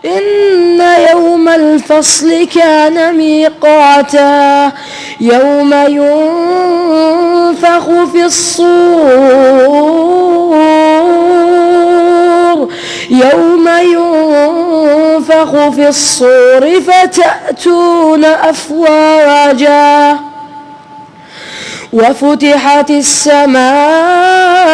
إن يوم الفصل كان ميقاتا يوم ينفخ في الصور فتأتون أفواجا وفتحت السماء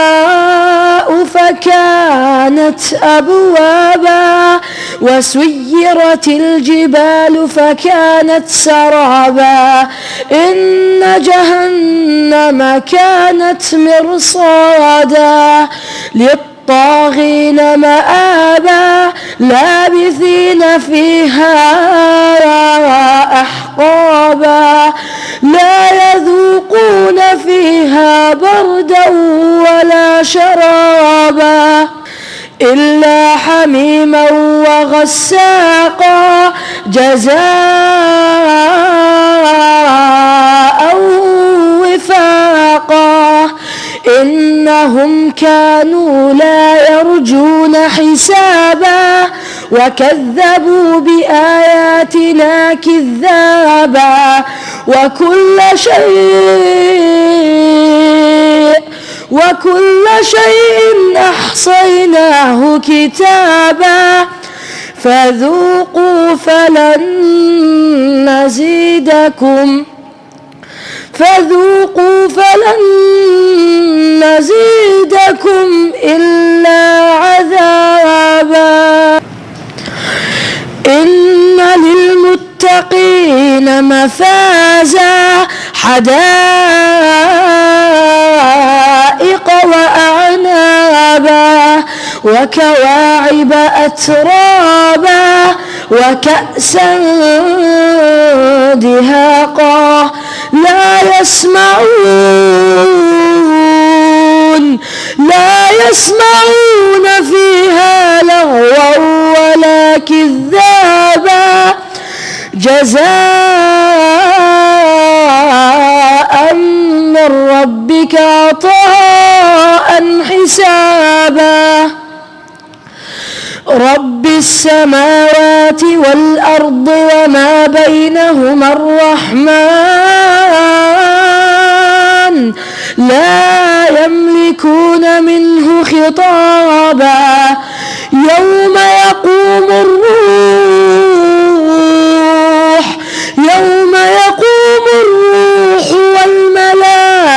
فكانت أبوابا وسيرت الجبال فكانت سرابا إن جهنم كانت مرصادا للطاغين مآبا لابثين فيها أحقابا لا يذوقون فيها بردا ولا شرابا إلا حميما وغساقا جزاء وفاقا إنهم كانوا لا يرجون حسابا وكذبوا بآياتنا كذابا وكل شيء أحصيناه كتابا فذوقوا فلن نزيدكم إلا عذابا إن للمتقين مفازا حدائق وأعنابا وكواعب أترابا وكأسا دهاقا لا يسمعون فيها لغوا ولا كذابا جزاء من ربك عطاء حسابا رب السماوات والأرض وما بينهما الرحمن لا يملكون منه خطابا يوم يقوم الروح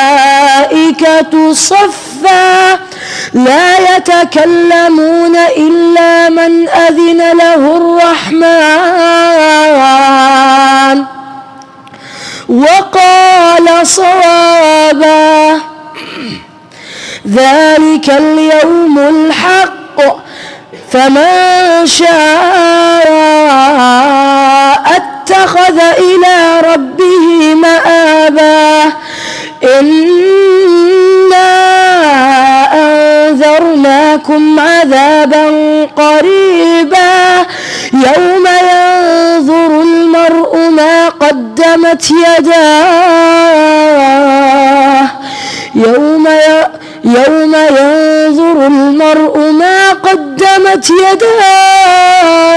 والملائكة صفا لا يتكلمون إلا من أذن له الرحمن وقال صوابا ذلك اليوم الحق فمن شاء اتخذ إلى ربه مآبا إنا أنذرناكم عذابا قريبا يوم ينظر المرء ما قدمت يداه يوم ينظر المرء ما قدمت يداه